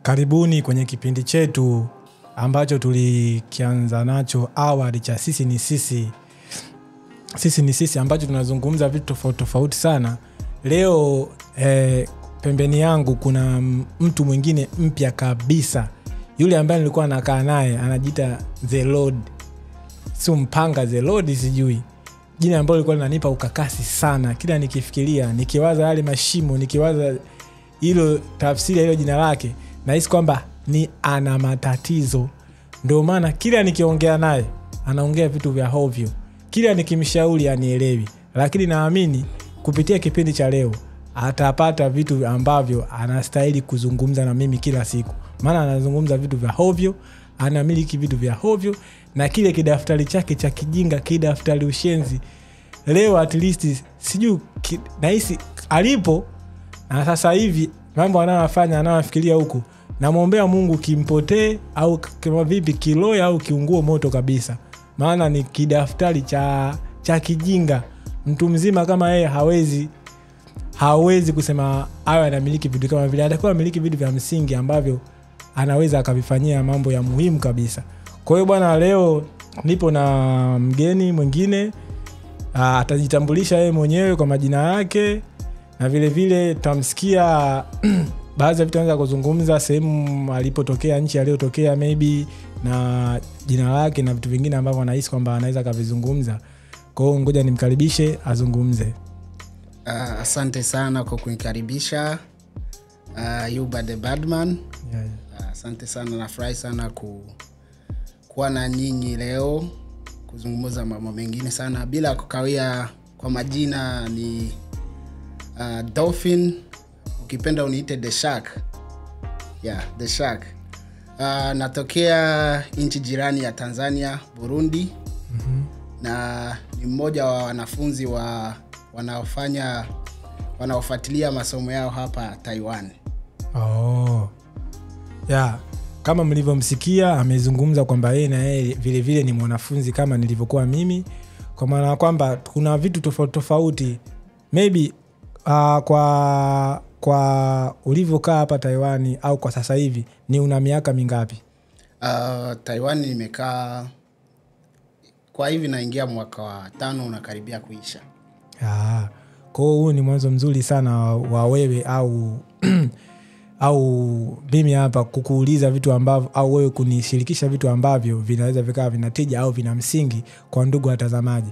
Karibuni kwenye kipindi chetu ambacho tulikianza nacho awali cha sisi ni sisi ambacho tunazungumza vitu tofauti sana. Leo pembeni yangu kuna mtu mwingine mpya kabisa. Yule ambaye nilikuwa nakaa naye anajiita The Lord. Sio mpanga The Lord, sijui. Jina ambalo lilikuwa linanipa ukakasi sana. Kila nikifikiria, nikiwaza yale mashimo, nikiwaza hilo tafsiri ya hilo jina lake, nahisi kwamba ni ana matatizo. Ndio maana kila nikiongea naye anaongea vitu vya hovyo. Kila nikimshauri anielewi. Lakini naamini kupitia kipindi cha leo atapata vitu ambavyo anastahili kuzungumza na mimi kila siku. Maana anazungumza vitu vya hovyo, anamiliki vitu vya hovyo, na kile kidaftari chake cha kijinga, kidaftari ushenzi. Leo at least sijui nahisi alipo na sasa hivi mambo anayofanya, anayofikiria huko, namuombea Mungu kimpotee au kama vipi kiloya au kiunguo moto kabisa. Maana ni kidaftari cha kijinga. Mtu mzima kama yeye hawezi kusema awe anamiliki vitu kama vile. Atakuwa anamiliki vitu vya msingi ambavyo anaweza akavifanyia mambo ya muhimu kabisa. Kwa hiyo bwana, leo nipo na mgeni mwingine. Atajitambulisha yeye mwenyewe kwa majina yake, na vile vile tutamsikia baadhi ya vitu anaweza kuzungumza, sehemu alipotokea, nchi aliyotokea maybe, na jina lake na vitu vingine ambavyo anahisi kwamba anaweza kavizungumza. Kwa hiyo ngoja nimkaribishe azungumze. Asante sana kwa kunikaribisha. Yuba the Badman. Asante sana, nafurahi sana kuwa na nyinyi leo kuzungumza mambo mengine sana. Bila kukawia, kwa majina ni Dolphin, ukipenda uniite The Shark. The Shark. Natokea nchi jirani ya Tanzania, Burundi. Na ni mmoja wa wanafunzi wanaofuatilia masomo yao hapa Taiwan. Kama mlivyomsikia, amezungumza kwamba yeye na yeye vile vile ni mwanafunzi kama nilivyokuwa mimi. Kwa maana kwamba kuna vitu tofauti. Maybe kwa ulivyokaa hapa Taiwan au kwa sasa hivi, ni una miaka mingapi? Taiwan nimekaa kwa hivi naingia mwaka wa 5 unakaribia kuisha. Kwa hiyo huu ni mwanzo mzuri sana wa wewe au mimi hapa kukuuliza vitu ambavyo, au wewe kunishirikisha vitu ambavyo vinaweza vikawa vinatija au vina msingi kwa ndugu watazamaji.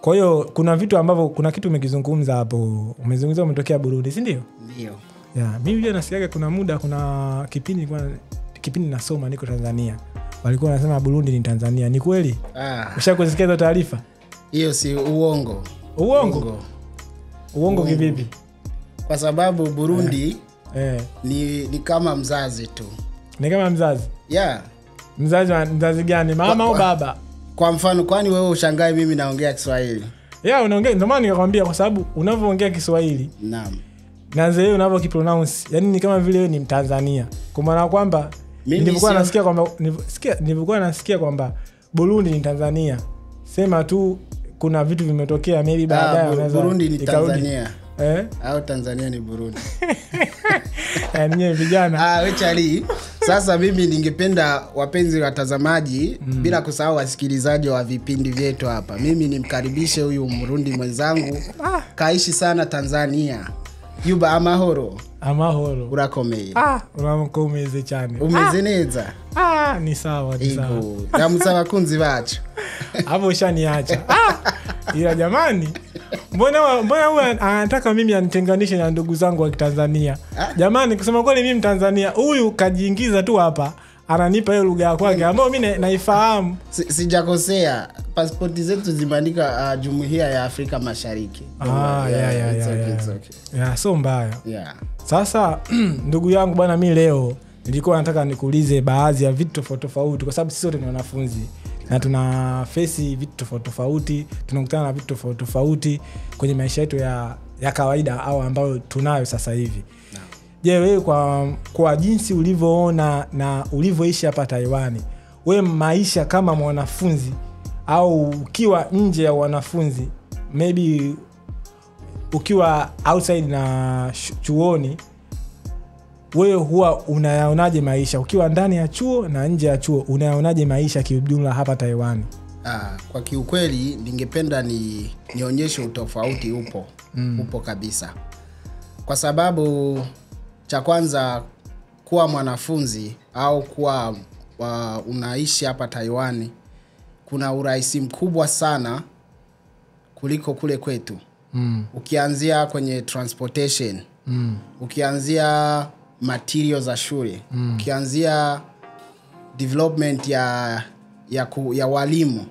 Kwa hiyo kuna vitu ambavyo, kuna kitu umekizungumza hapo. Umezungumza umetokea Burundi, si ndio? Ndio. Mimi pia nasikia kuna muda, kuna kipindi nasoma niko Tanzania, walikuwa wanasema Burundi ni Tanzania. Ni kweli? Ushakusikia hizo taarifa? Hiyo si uongo. Uongo kivipi? Kwa sababu Burundi ni kama mzazi tu. Ni kama mzazi? Mzazi gani? Mama au baba? Kwa mfano, kwani wewe ushangae mimi naongea Kiswahili? Unaongea, ndio maana nikakwambia, kwa sababu unavyoongea Kiswahili, naam, na zile unavyokipronounce, yani ni kama vile wewe ni Mtanzania. Kwa maana kwamba nilikuwa nasikia kwamba Burundi ni Tanzania. Sema tu kuna vitu vimetokea maybe baadaye unaweza Burundi ni Tanzania. Au Tanzania ni Burundi. Ninyi vijana. Wechali. Sasa mimi ningependa wapenzi watazamaji, bila kusahau wasikilizaji wa vipindi vyetu hapa, mimi nimkaribishe huyu Mrundi mwenzangu. Kaishi sana Tanzania. Yuba amahoro. Urakomeye. Urakomeze cyane. Umezeneza. Ni sawa. Ndamusaba kunzi bacu. Hapo ushaniacha. Ila jamani, mbona huyu anataka mimi anitenganishe na ndugu zangu wa Tanzania? Jamani, kusema kweli mimi Mtanzania, huyu kajiingiza tu hapa, ananipa hiyo lugha yake ambayo mimi naifahamu. Sijakosea. Pasipoti zetu zimeandika Jumuiya ya Afrika Mashariki. So mbaya. Sasa ndugu yangu bwana, mimi leo nilikuwa nataka nikuulize baadhi ya vitu tofauti, kwa sababu sisi wote ni wanafunzi na tuna face vitu tofauti, tunakutana na vitu tofauti kwenye maisha yetu ya kawaida au ambayo tunayo sasa hivi. Je, wewe kwa jinsi ulivyoona na ulivyoishi hapa Taiwan, wewe maisha kama mwanafunzi au ukiwa nje ya wanafunzi, maybe ukiwa outside na chuoni, wewe huwa unayaonaje maisha ukiwa ndani ya chuo na nje ya chuo, unayaonaje maisha kiujumla hapa Taiwan? Kwa kiukweli ningependa nionyeshe utofauti upo kabisa. Kwa sababu cha kwanza, kuwa mwanafunzi au kuwa unaishi hapa Taiwan kuna urahisi mkubwa sana kuliko kule kwetu. Ukianzia kwenye transportation, ukianzia materials za shule, ukianzia development ya walimu.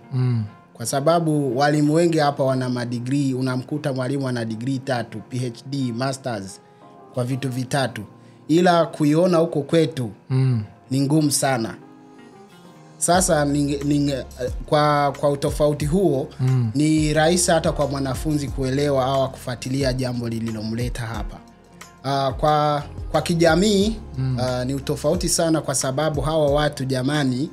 Kwa sababu walimu wengi hapa wana madegree, unamkuta mwalimu ana degree 3, PhD, masters kwa vitu vitatu. Ila kuiona huko kwetu ni ngumu sana. Sasa kwa utofauti huo ni rahisi hata kwa mwanafunzi kuelewa au kufuatilia jambo lililomleta hapa. Kwa kijamii ni utofauti sana, kwa sababu hawa watu jamani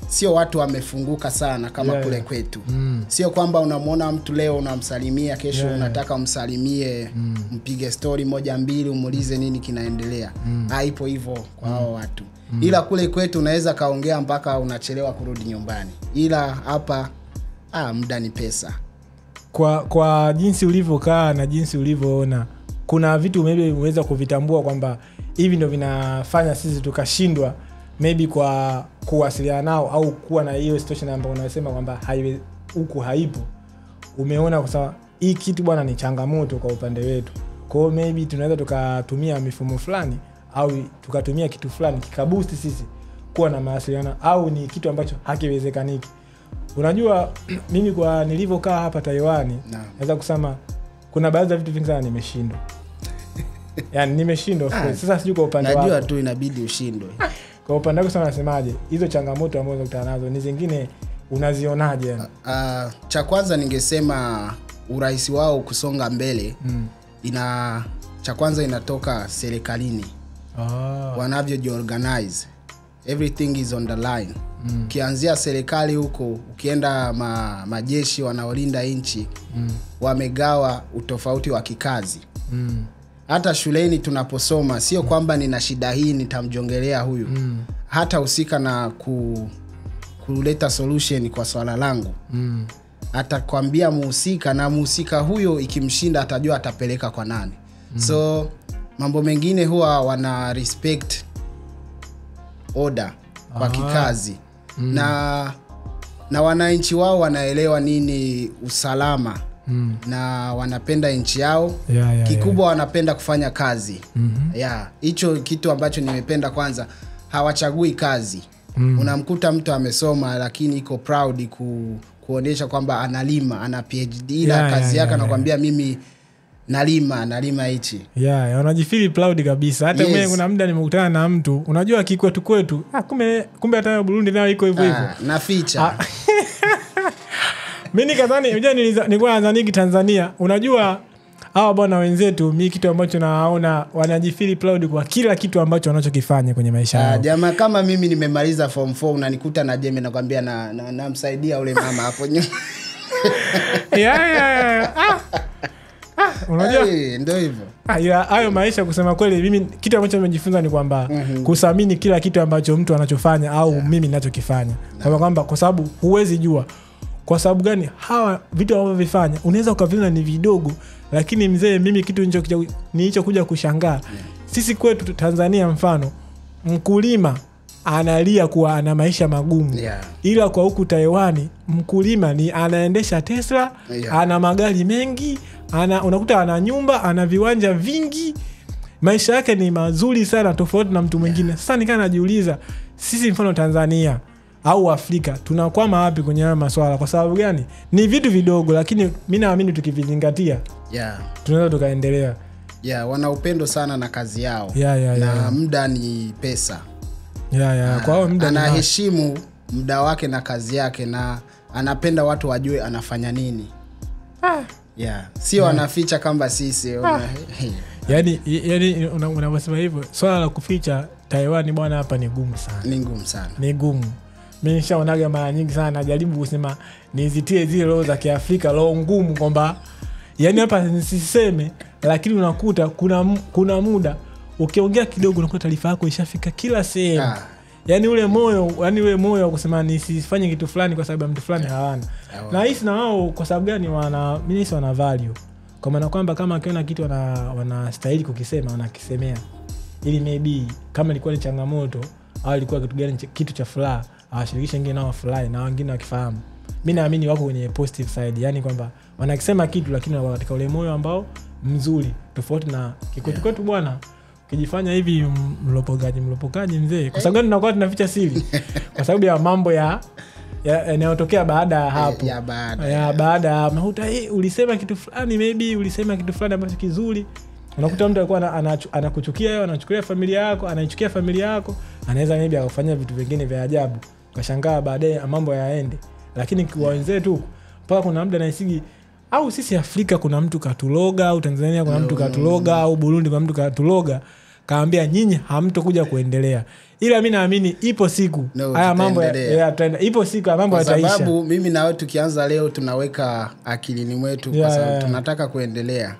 sio watu wamefunguka sana kama kule kwetu. Sio kwamba unamwona mtu leo unamsalimia, kesho unataka umsalimie, mpige story moja mbili, umuulize nini kinaendelea. Haipo hivyo kwa hao watu. Ila kule kwetu unaweza kaongea mpaka unachelewa kurudi nyumbani. Ila hapa muda ni pesa. Kwa jinsi ulivyokaa na jinsi ulivyoona, kuna vitu maybe unaweza kuvitambua kwamba hivi ndio vinafanya sisi tukashindwa maybe kwa kuwasiliana nao au kuwa na hiyo situation ambayo unasema kwamba huku haipo. Umeona kwa sababu hii kitu bwana ni changamoto kwa upande wetu. Kwa hiyo maybe tunaweza tukatumia mifumo fulani au tukatumia kitu fulani kikaboost sisi kuwa na mawasiliano, au ni kitu ambacho hakiwezekaniki. Unajua mimi kwa nilivyokaa hapa Taiwan naweza kusema kuna baadhi ya vitu vingi sana nimeshindwa. Yaani nimeshindwa. Sasa sijui kwa upande wako. Najua tu inabidi ushindwe. Kwa upande wako sana nasemaje? Hizo changamoto ambazo unakutana nazo ni zingine unazionaje yani? Cha kwanza ningesema urahisi wao kusonga mbele cha kwanza inatoka serikalini. Wanavyojiorganize. Everything is on the line. Ukianzia serikali huko, ukienda majeshi wanaolinda nchi, wamegawa utofauti wa kikazi. Hata shuleni tunaposoma, sio kwamba nina shida hii nitamjongelea huyu. Hata husika na kuleta solution kwa swala langu. Atakwambia muhusika, na muhusika huyo ikimshinda atajua atapeleka kwa nani. So mambo mengine huwa wana respect order kwa kikazi. Na wananchi wao wanaelewa nini usalama. Na wanapenda nchi yao. Kikubwa wanapenda kufanya kazi. Hicho kitu ambacho nimependa kwanza, hawachagui kazi. Unamkuta mtu amesoma lakini iko proud kuonesha kwamba analima, ana PhD, ila kazi yake anakuambia mimi nalima hichi. Wanajifeel proud kabisa. Hata mimi kuna muda nimekutana na mtu, unajua kikwetu kumbe hata Burundi nayo iko hivyo hivyo. Na feature. Mimi nikadhani nilikuwa nadhani Tanzania. Unajua hawa bwana wenzetu, mimi kitu ambacho naona wanajifeel proud kwa kila kitu ambacho wanachokifanya kwenye maisha yao. Jamaa kama mimi nimemaliza form 4 unanikuta na jembe nakwambia namsaidia ule mama hapo nyuma. Unajua ndio hivyo. Hayo maisha kusema kweli, mimi kitu ambacho nimejifunza ni kwamba kusamini kila kitu ambacho mtu anachofanya au mimi ninachokifanya. Kwa sababu huwezi jua kwa sababu gani hawa vitu wanavyofanya unaweza ukaviona ni vidogo, lakini mzee mimi kitu nilichokuja kushangaa. Sisi kwetu Tanzania mfano, mkulima analia kuwa ana maisha magumu. Ila kwa huku Taiwan mkulima ni anaendesha Tesla, ana magari mengi, unakuta ana nyumba, ana viwanja vingi. Maisha yake ni mazuri sana tofauti na mtu mwingine. Sasa nikaa najiuliza, sisi mfano Tanzania au Afrika tunakwama wapi kwenye haya masuala? Kwa sababu gani? Ni vitu vidogo lakini mimi naamini tukivizingatia tunaweza tukaendelea. Wana upendo sana na kazi yao. Na muda ni pesa. Kwa hiyo muda anaheshimu muda wake na kazi yake, na anapenda watu wajue anafanya nini. Sio anaficha kama sisi. Yaani unaposema hivyo, swala la kuficha Taiwan bwana hapa ni gumu sana. Ni gumu. Mimi nishaonaga mara nyingi sana, najaribu kusema nizitie zile roho za Kiafrika, roho ngumu kwamba yani hapa nisiseme, lakini unakuta kuna muda ukiongea kidogo unakuta taarifa yako ishafika kila sehemu. Yani ule moyo wa kusema nisifanye kitu fulani kwa sababu ya mtu fulani hawana. Na hisi na wao kwa sababu gani mimi wana value. Kwa maana kwamba kama akiona kitu wanastahili kukisema wanakisemea. Ili maybe kama ilikuwa ni changamoto au ilikuwa kitu gani kitu cha furaha, awashirikishe wengine nao furahi na wengine wakifahamu. Mimi naamini wako kwenye positive side, yani kwamba wanakisema kitu lakini wako katika ule moyo ambao mzuri, tofauti na kwetu bwana. Ukijifanya hivi mlopokaji mzee. Kwa sababu tunakuwa tunaficha siri. Kwa sababu ya mambo yanayotokea baada ya hapo. Baada unakuta ulisema kitu fulani, maybe ulisema kitu fulani ambacho kizuri. Unakuta mtu alikuwa anakuchukia wewe, anachukulia familia yako, anaichukia familia yako, anaweza maybe akafanya vitu vingine vya ajabu. Ukashangaa baadaye mambo yaende. Lakini kwa wenzetu mpaka kuna muda naisigi au sisi Afrika kuna mtu katuloga, au Tanzania kuna mtu katuloga, au Burundi kuna mtu katuloga, kaambia nyinyi hamtokuja kuendelea. Ila mimi naamini ipo siku haya mambo ipo siku mambo yataisha. Kwa sababu mimi na wewe tukianza leo tunaweka akilini mwetu kwa sababu tunataka kuendelea.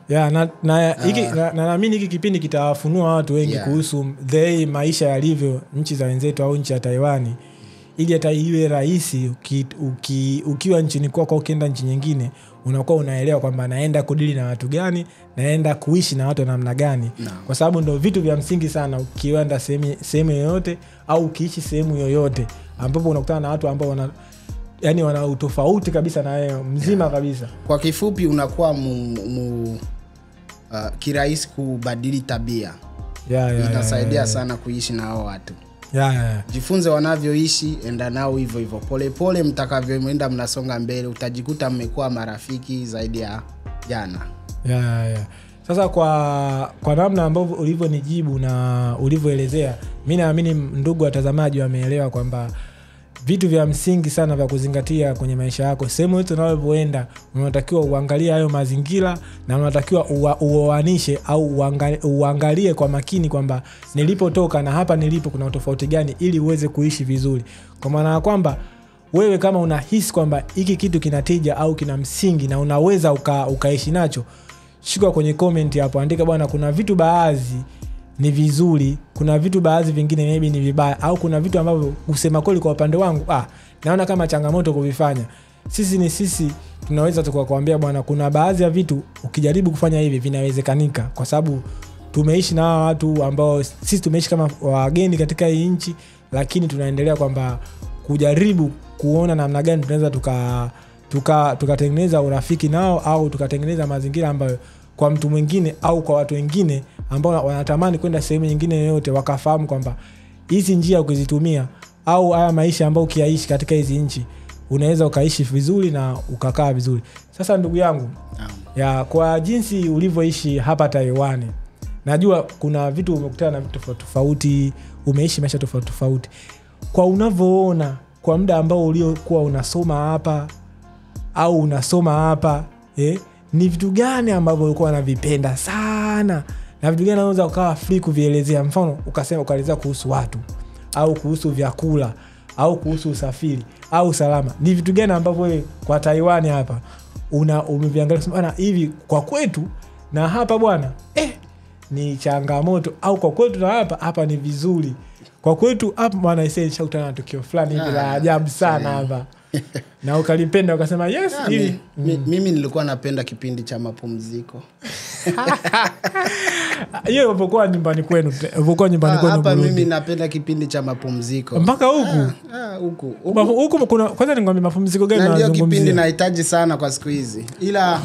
Naamini hiki kipindi kitawafunua watu wengi kuhusu maisha yalivyo nchi za wenzetu au nchi ya Taiwan. Ili hata iwe rahisi ukiwa nchini kwako ukienda nchi nyingine unakuwa unaelewa kwamba naenda kudili na watu gani, naenda kuishi na watu namna gani. Kwa sababu ndio vitu vya msingi sana ukienda sehemu yoyote au ukiishi sehemu yoyote ambapo unakutana na watu ambao wana utofauti kabisa na wewe mzima kabisa. Kwa kifupi unakuwa kirahisi kubadili tabia. Inasaidia sana kuishi na hao watu. Jifunze wanavyoishi, enda nao hivyo hivyo. Pole pole mtakavyoenda mnasonga mbele, utajikuta mmekuwa marafiki zaidi ya jana. Sasa kwa namna ambavyo ulivyonijibu na ulivyoelezea, mimi naamini ndugu watazamaji wameelewa kwamba vitu vya msingi sana vya kuzingatia kwenye maisha yako. Sehemu yote unayoenda unatakiwa uangalie hayo mazingira na unatakiwa uoanishe au uangalie kwa makini kwamba nilipotoka na hapa nilipo kuna tofauti gani ili uweze kuishi vizuri. Kwa maana kwamba wewe kama unahisi kwamba hiki kitu kinatija au kina msingi na unaweza ukaishi nacho, shika kwenye comment hapo, andika bwana kuna vitu baadhi ni vizuri, kuna vitu baadhi vingine maybe ni vibaya, au kuna vitu ambavyo kusema kweli kwa upande wangu naona kama changamoto kuvifanya. Sisi tunaweza tukakwambia bwana kuna baadhi ya vitu ukijaribu kufanya hivi vinawezekanika, kwa sababu tumeishi na watu ambao sisi tumeishi kama wageni katika hii nchi, lakini tunaendelea kwamba kujaribu kuona namna gani tunaweza tukatengeneza urafiki nao au tukatengeneza mazingira ambayo kwa mtu mwingine au kwa watu wengine ambao wanatamani kwenda sehemu nyingine yoyote wakafahamu kwamba hizi njia ukizitumia au haya maisha ambayo ukiyaishi katika hizi nchi unaweza ukaishi vizuri na ukakaa vizuri. Sasa ndugu yangu, kwa jinsi ulivyoishi hapa Taiwan, najua kuna vitu umekutana na vitu tofauti, umeishi maisha tofauti. Kwa unavyoona kwa muda ambao uliokuwa unasoma hapa ni vitu gani ambavyo ulikuwa unavipenda sana na vitu gani unaweza ukawa free kuvielezea? Mfano ukaelezea kuhusu watu au kuhusu vyakula au kuhusu usafiri au salama. Ni vitu gani ambavyo wewe kwa Taiwan hapa umeviangalia bwana hivi kwa kwetu na hapa bwana ni changamoto, au kwa kwetu na hapa ni vizuri. Kwa kwetu hapa bwana isee shakutana na tukio fulani hivi la ajabu sana hapa. Na ukalipenda ukasema yes hili. Mimi nilikuwa napenda kipindi cha mapumziko. Hiyo ulipokuwa nyumbani kwenu. Hapa mimi napenda kipindi cha mapumziko. Mpaka huku. Huku kuna kwanza ngombe mapumziko gani unazungumzia? Ndio kipindi nahitaji sana kwa siku hizi. Ila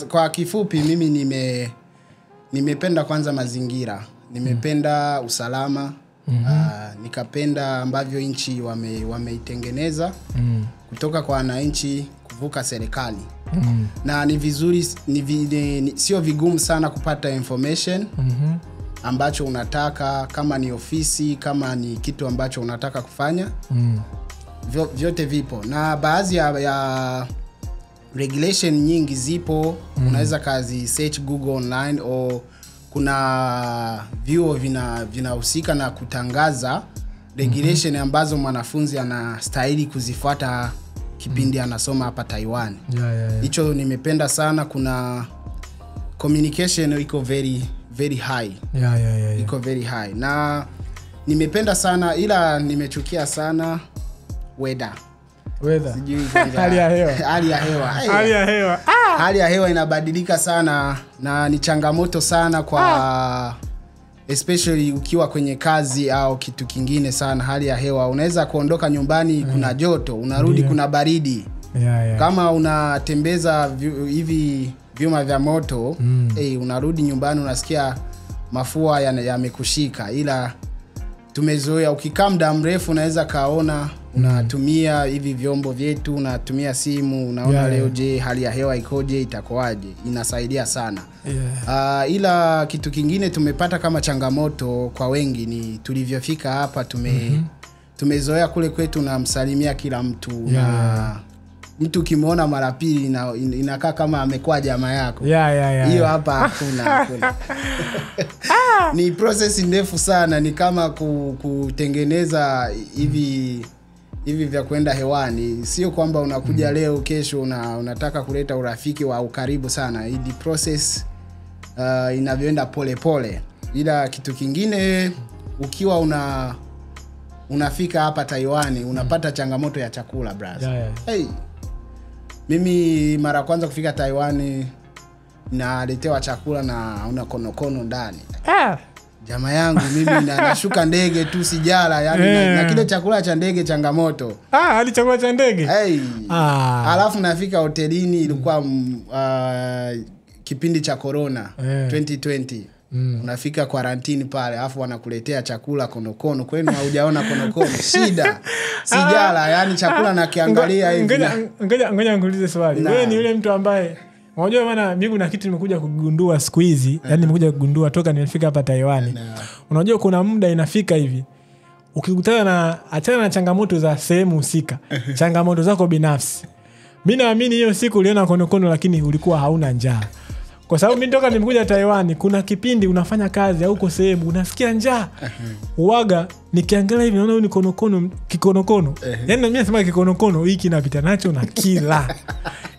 kwa kifupi mimi nimependa kwanza mazingira. Nimependa usalama. Nikapenda ambavyo nchi wameitengeneza kutoka kwa wananchi kuvuka serikali. Na ni vizuri, sio vigumu sana kupata information ambacho unataka, kama ni ofisi, kama ni kitu ambacho unataka kufanya. Vyote vipo. Na baadhi ya regulation nyingi zipo. Unaweza kazi search Google online, au kuna vyuo vinahusika na kutangaza regulation ambazo mwanafunzi anastahili kuzifuata kipindi anasoma hapa Taiwan. Hicho nimependa sana. Kuna communication iko very very high. Iko very high. Na nimependa sana, ila nimechukia sana weather. Sijui hali ya hewa. Hali ya hewa inabadilika sana na ni changamoto sana kwa especially ukiwa kwenye kazi au kitu kingine sana. Hali ya hewa, unaweza kuondoka nyumbani kuna joto, unarudi kuna baridi. Kama unatembeza hivi vyuma vya moto, unarudi nyumbani unasikia mafua yamekushika. Ila tumezoea, ukikaa muda mrefu unaweza kaona unatumia hivi vyombo vyetu, unatumia simu, unaona leo je hali ya hewa ikoje, itakoaje. Inasaidia sana. Ila kitu kingine tumepata kama changamoto kwa wengi ni tulivyofika hapa tumezoea kule kwetu na msalimia kila mtu. Na mtu ukimwona mara pili inakaa kama amekuwa jamaa yako. Hiyo hapa hakuna. Ni process ndefu sana, ni kama kutengeneza hivi vya kwenda hewani. Sio kwamba unakuja leo kesho unataka kuleta urafiki wa ukaribu sana. Hii process inavyoenda pole pole. Ila kitu kingine, ukiwa unafika hapa Taiwan unapata changamoto ya chakula brother. Mimi mara kwanza kufika Taiwan naletewa chakula na una konokono ndani. Jamaa yangu mimi nashuka ndege tu sijala, yani na kile chakula cha ndege changamoto. Hadi chakula cha ndege. Alafu nafika hotelini, ilikuwa kipindi cha corona 2020. Unafika quarantine pale, alafu wanakuletea chakula konokono. Kwenu haujaona konokono? Shida. Sijala, yani chakula nakiangalia hivi. Ngoja nikuulize swali. Wewe ni yule mtu ambaye unajua maana mimi kuna kitu nimekuja kugundua siku hizi, yani nimekuja kugundua toka nimefika hapa Taiwan. Unajua kuna muda inafika hivi, ukikutana na achana na changamoto za sehemu husika, changamoto zako binafsi. Mimi naamini hiyo siku uliona konokono lakini ulikuwa hauna njaa. Kwa sababu mimi toka nimekuja Taiwan, kuna kipindi unafanya kazi au uko sehemu unasikia njaa. Uwaga nikiangalia hivi naona ni konokono, kikonokono. Yaani mimi nasema kikonokono hiki napita nacho na kila.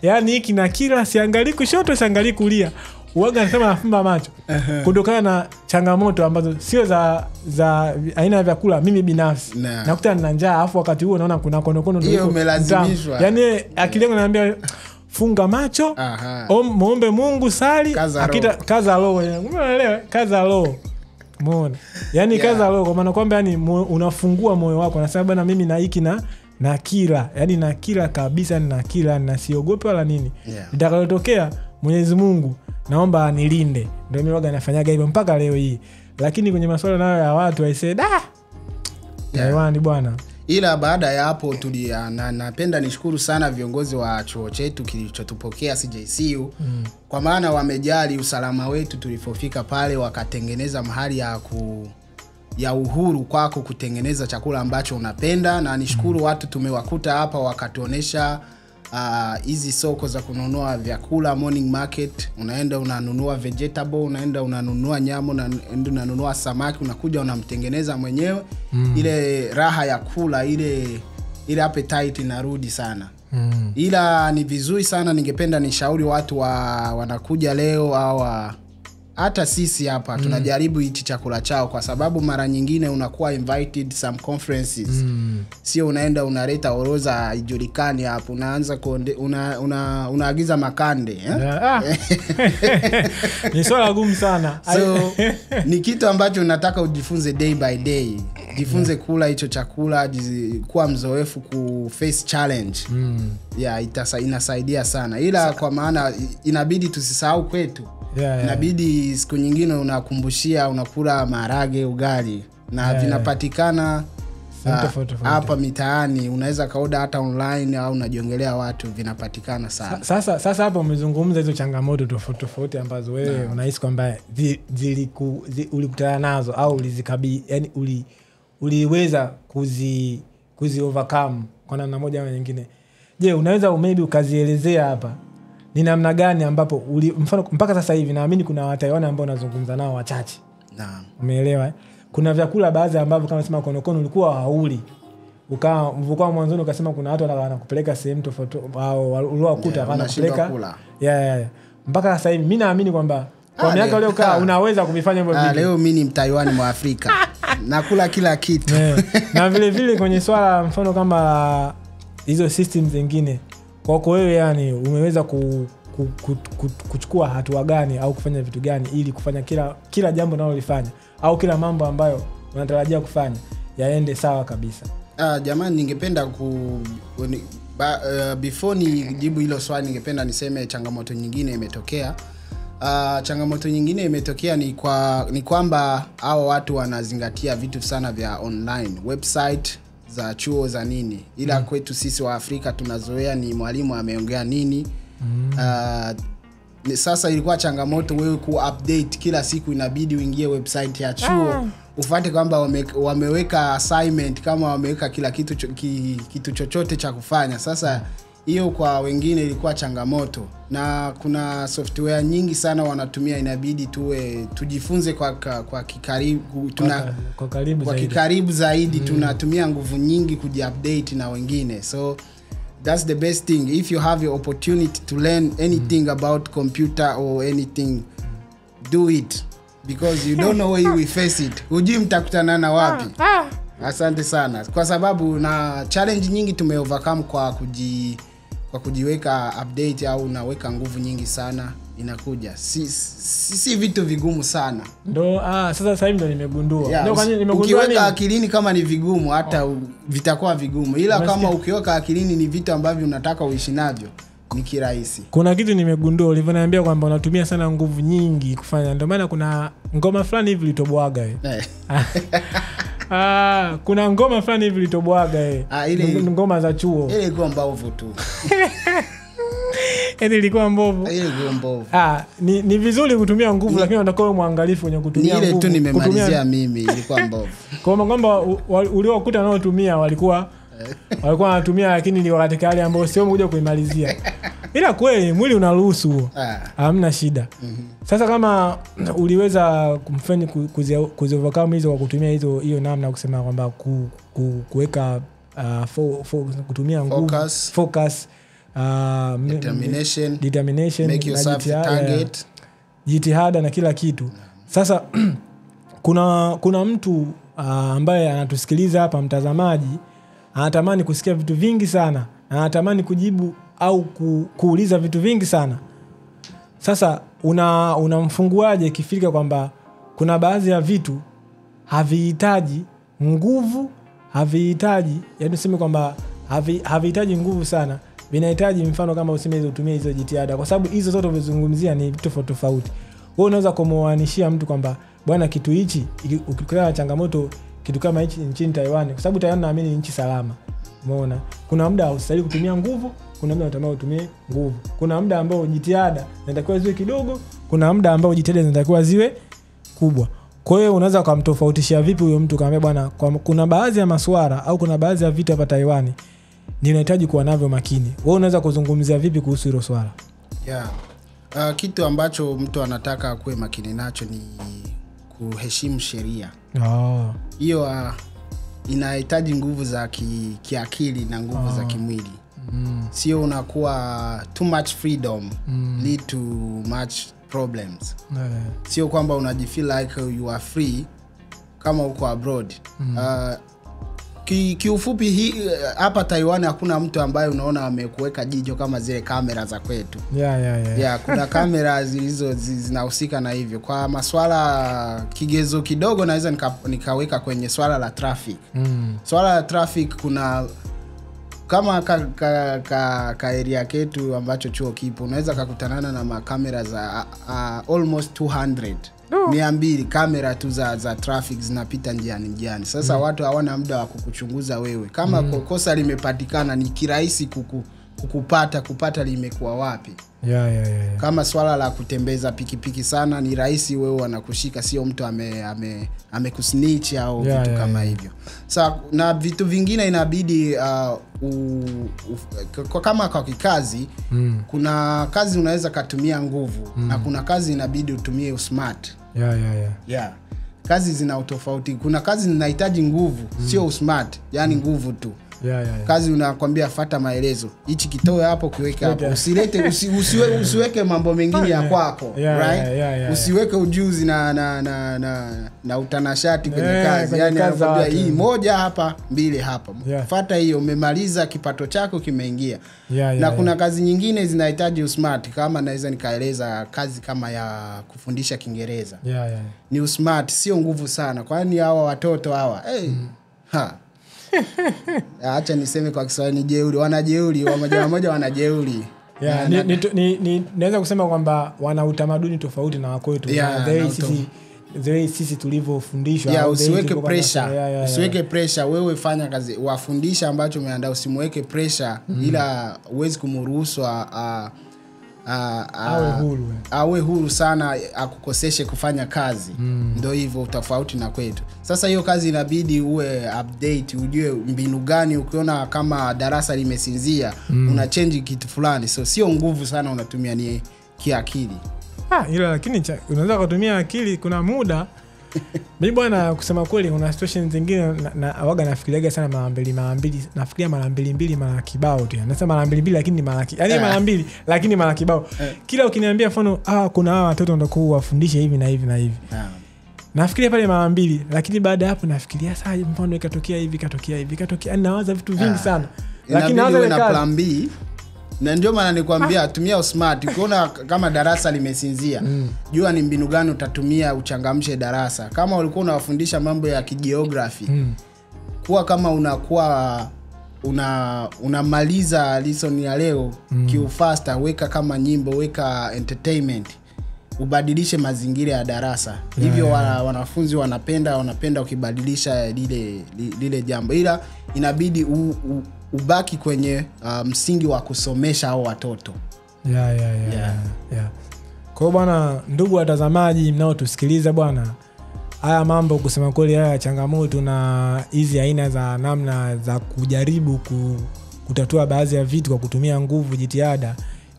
Yaani hiki na kila, siangalii kushoto siangalii kulia. Uwaga nasema nafumba macho. Kutokana na changamoto ambazo sio za aina ya vyakula mimi binafsi. Nakuta nina njaa, afu wakati huo naona kuna konokono ndio. Hiyo umelazimishwa. Yaani akili yangu inaniambia funga macho, muombe Mungu, sali, kaza roho. Umeelewa? Kaza roho. Umeona? Yaani kaza roho kwa maana kwamba yani unafungua moyo wako na sababu na mimi na hiki na kila, yani na kila kabisa, na kila na siogope wala nini. Itakayotokea Mwenyezi Mungu naomba anilinde. Ndio mimi waga nafanyaga hivyo mpaka leo hii. Lakini kwenye masuala nayo ya watu I said Taiwan bwana. Ila baada ya hapo napenda nishukuru sana viongozi wa chuo chetu kilichotupokea CJCU. Kwa maana wamejali usalama wetu tulipofika pale, wakatengeneza mahali ya uhuru kwako kutengeneza chakula ambacho unapenda. Na nishukuru watu tumewakuta hapa wakatuonesha hizi soko za kununua vyakula, morning market. Unaenda unanunua vegetable, unaenda unanunua nyama, unaenda unanunua samaki, unakuja unamtengeneza mwenyewe. Ile raha ya kula, ile appetite inarudi sana. Ila ni vizuri sana, ningependa nishauri watu wanakuja leo au hata sisi hapa tunajaribu hichi chakula chao, kwa sababu mara nyingine unakuwa invited some conferences. Sio unaenda unaleta orodha ijulikani hapo, unaanza unaagiza makande. Ni swala gumu sana. So ni kitu ambacho nataka ujifunze day by day. Jifunze kula hicho chakula, kuwa mzoefu ku face challenge. Inasaidia sana. Ila kwa maana inabidi tusisahau kwetu. Inabidi siku nyingine unakumbushia unakula maharage, ugali na vinapatikana hapa mitaani. Unaweza kaoda hata online au unajiongelea watu, vinapatikana sana. Sasa hapa umezungumza hizo changamoto tofauti ambazo wewe unahisi kwamba ulikutana nazo au ulizikabili, yani uliweza kuzi overcome kwa namna moja au nyingine. Je, unaweza maybe ukazielezea hapa ni namna gani ambapo mfano mpaka sasa hivi naamini kuna Wataiwan ambao unazungumza nao wachache. Naam. Umeelewa? Kuna vyakula baadhi ambavyo kama sema konokono ulikuwa hauli. Ukawa mwanzoni ukasema kuna watu wanakupeleka sehemu tofauti au uliowakuta wanakupeleka. Mpaka sasa hivi mimi naamini kwamba Kwa miaka uliokaa unaweza kuvifanya hivyo vitu. Leo mimi ni Mtaiwan mwa Afrika. Nakula kila kitu. Na vile vile kwenye swala mfano kama hizo systems zingine, kwako wewe yani umeweza kuchukua hatua gani au kufanya vitu gani ili kufanya kila jambo unalolifanya au kila mambo ambayo unatarajia kufanya yaende sawa kabisa? Jamani, ningependa before nijibu hilo swali ningependa niseme changamoto nyingine imetokea. Changamoto nyingine imetokea ni kwamba hao watu wanazingatia vitu sana vya online, website za chuo za nini. Ila kwetu sisi wa Afrika tunazoea ni mwalimu ameongea nini. Sasa ilikuwa changamoto wewe ku-update kila siku, inabidi uingie website ya chuo ufuate kwamba wameweka assignment, kama wameweka kila kitu chochote cha kufanya. Sasa hiyo kwa wengine ilikuwa changamoto, na kuna software nyingi sana wanatumia, inabidi tujifunze kwa kikaribu zaidi. Tunatumia nguvu nyingi kujiupdate na wengine. So that's the best thing. If you have your opportunity to learn anything about computer or anything, do it, because you don't know where you will face it. Hujui mtakutana na wapi. Asante sana, kwa sababu na challenge nyingi tumeovercome kwa kujiweka update, au unaweka nguvu nyingi sana inakuja. Si vitu vigumu sana. Ndo sasa hivi ndo nimegundua. Ukiweka akilini kama ni vigumu, hata vitakuwa vigumu. Ila kama ukiweka akilini ni vitu ambavyo unataka uishi navyo, ni kirahisi. Kuna kitu nimegundua ulivyoniambia kwamba unatumia sana nguvu nyingi kufanya. Ndio maana kuna ngoma fulani hivi litoboaga kuna ngoma fulani hivi litoboaga ile ngoma za chuo. Ile ilikuwa mbovu tu. Ilikuwa mbovu. Ni vizuri kutumia nguvu, lakini unatakiwa muangalifu kwenye kutumia nguvu. Ile tu nimemalizia mimi, ilikuwa mbovu. Kwa kwamba uliokuta nao tumia walikuwa wanatumia, lakini ni wakati hali ambao sio kuja kuimalizia. Ila kweli mwili unaruhusu, hamna shida. Sasa kama uliweza kumfanya kuziovercome hizo kwa kutumia hiyo namna kusema kwamba kuweka kutumia nguvu, focus, determination, make yourself target, jitihada na kila kitu. Sasa kuna mtu ambaye anatusikiliza hapa, mtazamaji, anatamani kusikia vitu vingi sana, anatamani kujibu au kuuliza vitu vingi sana. Sasa unamfunguaje kifika kwamba kuna baadhi ya vitu havihitaji nguvu, havihitaji, yaani useme kwamba havihitaji nguvu sana, vinahitaji mfano kama useme hizo utumie hizo jitihada, kwa sababu hizo zote unazozungumzia ni vitu tofauti. Wewe unaweza kumuanishia mtu kwamba bwana, kitu hichi ukikutana na changamoto kitu kama hichi nchini Taiwan, kwa sababu Taiwan naamini ni nchi salama. Umeona? Kuna muda haustahili kutumia nguvu, kuna muda unatamani utumie nguvu. Kuna muda ambao jitihada zinatakiwa ziwe kidogo, kuna muda ambao jitihada zinatakiwa ziwe kubwa. Kwa hiyo unaweza kumtofautishia vipi huyo mtu kama bwana, kuna baadhi ya masuala au kuna baadhi ya vitu hapa Taiwan ni unahitaji kuwa navyo makini. Wewe unaweza kuzungumzia vipi kuhusu hilo swala? Kitu ambacho mtu anataka kuwe makini nacho ni kuheshimu sheria. Hiyo inahitaji nguvu za kiakili na nguvu za kimwili. Sio unakuwa too much freedom lead to much problems. Sio kwamba unajifeel like you are free kama uko abroad. Kiufupi hapa Taiwan hakuna mtu ambaye unaona amekuweka jicho kama zile kamera za kwetu. Kuna kamera zinahusika na hivyo. Kwa maswala kigezo kidogo naweza nikaweka kwenye swala la traffic. Swala la traffic, kuna kama ka area ketu ambacho chuo kipo, unaweza kukutanana na makamera za almost 200 kamera tu za traffic zinapita njiani. Sasa watu hawana muda wa kukuchunguza wewe. Kama kosa limepatikana ni kirahisi kupata limekuwa wapi. Kama swala la kutembeza pikipiki sana ni rahisi, wewe wanakushika, sio mtu amekusnitch au vitu kama hivyo. Sasa na vitu vingine inabidi kama kwa kikazi, kuna kazi unaweza kutumia nguvu na kuna kazi inabidi utumie smart. Kazi zina utofauti. Kuna kazi zinahitaji nguvu, sio smart, yani nguvu tu. Kazi unakwambia fuata maelezo. Hichi kitoe hapo kiweke hapo. Usilete usiweke mambo mengine ya kwako, right? Usiweke ujuzi na utanashati kwenye kazi. Yaani anakuambia hii moja hapa, mbili hapa. Fuata hiyo, umemaliza, kipato chako kimeingia. Na kuna kazi nyingine zinahitaji usmart, kama naweza nikaeleza kazi kama ya kufundisha Kiingereza. Ni usmart, sio nguvu sana. Kwani hawa watoto hawa, acha niseme kwa Kiswahili, ni jeuri, wanajeuri, wamoja wanajeuri. Naweza kusema kwamba wana utamaduni tofauti na wakwetu. Sisi tulivyofundishwa. Usiweke pressure. Usiweke pressure, wewe fanya kazi. Wafundisha ambacho umeandaa, usimweke pressure ila uwezi kumruhusu awe huru sana, akukoseshe kufanya kazi. Ndio hivyo tofauti na kwetu. Sasa hiyo kazi inabidi uwe update, ujue mbinu gani. Ukiona kama darasa limesinzia, una change kitu fulani. So sio nguvu sana unatumia, ni kiakili. Ila lakini unaweza kutumia akili kuna muda. Mimi bwana, kusema kweli, una situations zingine na waga nafikiriaga sana mara mbili. Nafikiria mara mbili mara kibao tu. Nasema mara mbili lakini ni mara mara mbili lakini mara kibao. Kila ukiniambia mfano kuna hawa watoto ndio kuwafundisha hivi na hivi na hivi. Nafikiria pale mara mbili, lakini baada hapo nafikiria sasa mfano ikatokea hivi, ikatokea. Nawaza vitu vingi sana. Lakini nawaza na plan B. Na ndio maana nikwambia tumia smart. Ukiona kama darasa limesinzia, jua ni mbinu gani utatumia uchangamshe darasa. Kama ulikuwa unawafundisha mambo ya kijiography, kuwa kama unakuwa unamaliza lesson ya leo faster, weka kama nyimbo, weka entertainment, ubadilishe mazingira ya darasa. Hivyo wanafunzi wanapenda ukibadilisha lile jambo. Ila inabidi ubaki kwenye msingi wa kusomesha hao watoto. Kwa bwana, ndugu watazamaji mnao tusikiliza bwana, haya mambo kusema kweli, haya changamoto na hizi aina za namna za kujaribu kutatua baadhi ya vitu kwa kutumia nguvu, jitihada,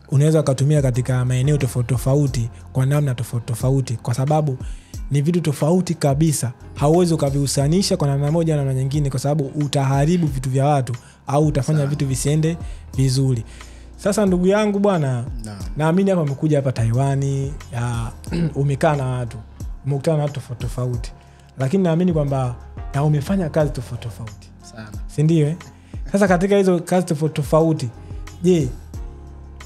unaweza kutumia katika maeneo tofauti kwa namna tofauti, kwa sababu ni vitu tofauti kabisa. Hauwezi kuvihusanisha kwa namna moja na namna nyingine, kwa sababu utaharibu vitu vya watu au utafanya vitu visiende vizuri. Sasa ndugu yangu bwana, naamini hapa umekuja hapa Taiwan, umekaa na watu, umekutana na watu tofauti, lakini naamini kwamba na umefanya kazi tofauti sana, si ndio? Sasa katika hizo kazi tofauti, je,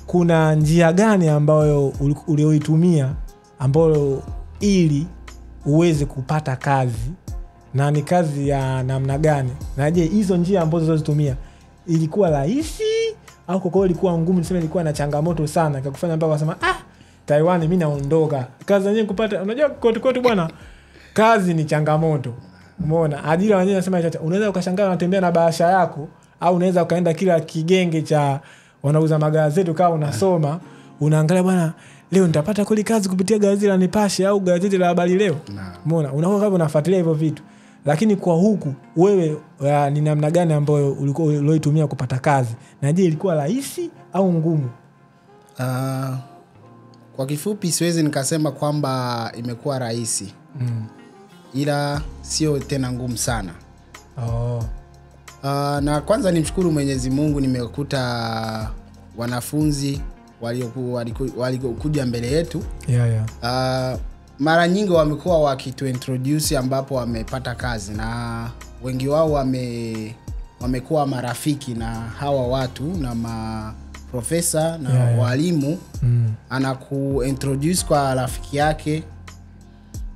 kuna njia gani ambayo ulioitumia ambayo ili uweze kupata kazi, na ni kazi ya namna gani? Na je, hizo njia ambazo ulizotumia ilikuwa rahisi au kwa kweli ilikuwa ngumu? Niseme ilikuwa na changamoto sana ikakufanya mpaka wasema Taiwan mimi naondoka. Kazi yenyewe kupata, unajua kote bwana, kazi ni changamoto. Umeona? Ajira wenyewe nasema unaweza ukashangaa unatembea na bahasha yako, au unaweza ukaenda kila kigenge cha wanauza magazeti kama unasoma, unaangalia bwana, leo nitapata kweli kazi kupitia gazeti la Nipashe au gazeti la Habari Leo. Umeona? Unakuwa kama unafuatilia hivyo vitu. Lakini kwa huku wewe ni namna gani ambayo ulikuwa uliyoitumia kupata kazi? Na je, ilikuwa rahisi au ngumu? Kwa kifupi siwezi nikasema kwamba imekuwa rahisi. Ila sio tena ngumu sana. Na kwanza nimshukuru Mwenyezi Mungu, nimekuta wanafunzi walikuja mbele yetu. Mara nyingi wamekuwa wakituintroduce ambapo wamepata kazi, na wengi wao wamekuwa marafiki na hawa watu na maprofesa na walimu. Anakuintroduce kwa rafiki yake.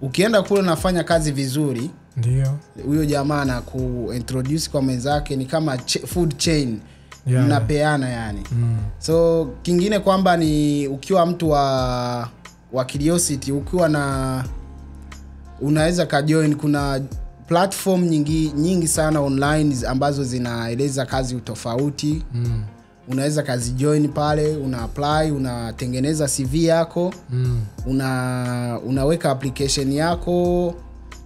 Ukienda kule unafanya kazi vizuri, ndio huyo jamaa anakuintroduce kwa mwenzake, ni kama food chain. Mnapeana yani. So kingine kwamba ni ukiwa mtu wa curiosity, ukiwa na unaweza ka join, kuna platform nyingi sana online ambazo zinaeleza kazi tofauti. Unaweza kazi join pale, una apply, unatengeneza CV yako, unaweka application yako.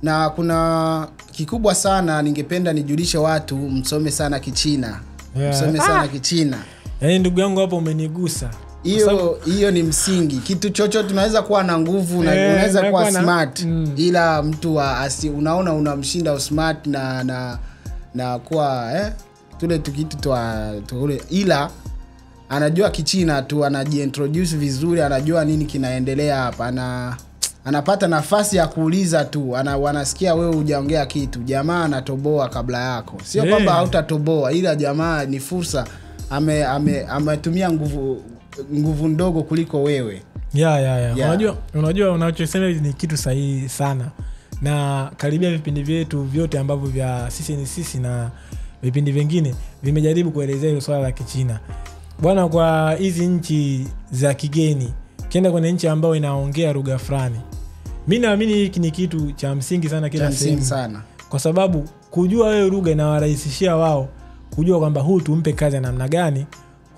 Na kuna kikubwa sana ningependa nijulishe watu, msome sana Kichina. Msome sana Kichina. Yaani ndugu yangu hapo umenigusa. Hiyo ni msingi. Kitu chochote tunaweza kuwa na nguvu na unaweza kuwa smart. Ila mtu unaona unamshinda smart na kuwa tule tukitu tuule, ila anajua Kichina tu, anajiintroduce vizuri, anajua nini kinaendelea hapa, anapata nafasi ya kuuliza tu, wanasikia wewe hujaongea kitu, jamaa anatoboa kabla yako. Sio kwamba hautatoboa, ila jamaa ni fursa, ametumia nguvu ndogo kuliko wewe. Unajua unachosema ni kitu sahihi sana. Na karibia vipindi vyetu vyote ambavyo vya sisi na vipindi vingine vimejaribu kuelezea hilo swala la Kichina. Bwana, kwa hizi nchi za kigeni, kienda kwenye nchi ambayo inaongea lugha fulani, mimi naamini hiki ni kitu cha msingi sana kila sehemu sana. Kwa sababu kujua wewe lugha inawarahisishia wao kujua kwamba huyu tumpe kazi ya namna gani,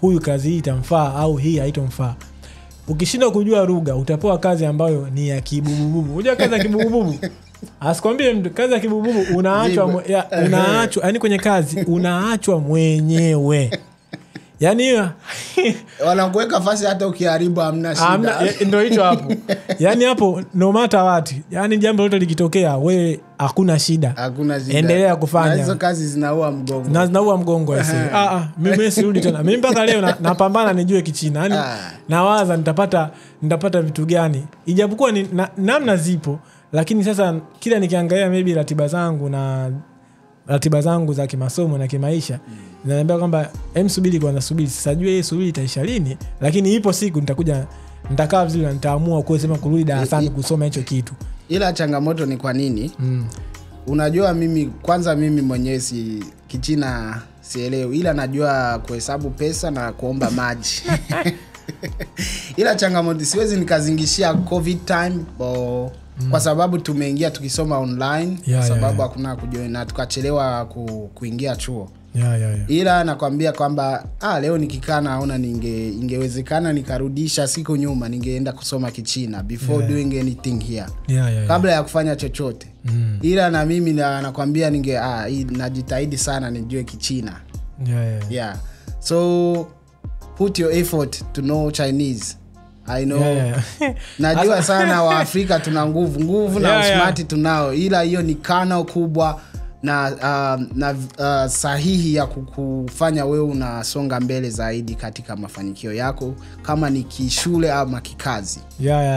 huyu kazi hii itamfaa au hii haitomfaa. Ukishinda kujua lugha utapewa kazi ambayo ni ya kibubububu. Unajua kazi ya kibubububu? Asikwambie mtu kazi ya kibubububu unaachwa yani kwenye kazi unaachwa mwenyewe. Yaani wanakuweka fasi hata ukiharibu hamna shida. Ndio hicho hapo. Yaani hapo no matter what. Yaani jambo lolote likitokea wewe hakuna shida. Hakuna shida. Endelea kufanya. Na hizo kazi zinaua mgongo. Na zinaua mgongo hizi. Mimi sirudi tena. Mimi mpaka leo napambana nijue Kichina. Yaani nawaza nitapata vitu gani. Ijapokuwa ni namna zipo, lakini sasa kila nikiangalia maybe ratiba zangu za kimasomo na kimaisha, ninaambia kwamba subiri kwanza, sijui hii subiri itaisha lini, lakini ipo siku nitakaa vizuri na nitaamua kusema kurudi darasani kusoma hicho kitu. Ila changamoto ni kwa nini? Unajua mimi mwenyewe Kichina sielewi, ila najua kuhesabu pesa na kuomba maji. Ila changamoto siwezi nikazingishia COVID time kwa sababu tumeingia tukisoma online, kwa sababu hakuna kujoin na tukachelewa kuingia chuo. Ila nakwambia kwamba leo nikikaa naona ingewezekana nikarudisha siku nyuma, ningeenda kusoma Kichina before doing anything here. Kabla ya kufanya chochote. Ila na mimi nakwambia najitahidi sana nijue Kichina. So put your effort to know Chinese. I know. Najua sana wa Afrika tuna nguvu na usmati tunao, ila hiyo ni kana kubwa na sahihi ya kukufanya wewe unasonga mbele zaidi katika mafanikio yako, kama ni kishule au kikazi.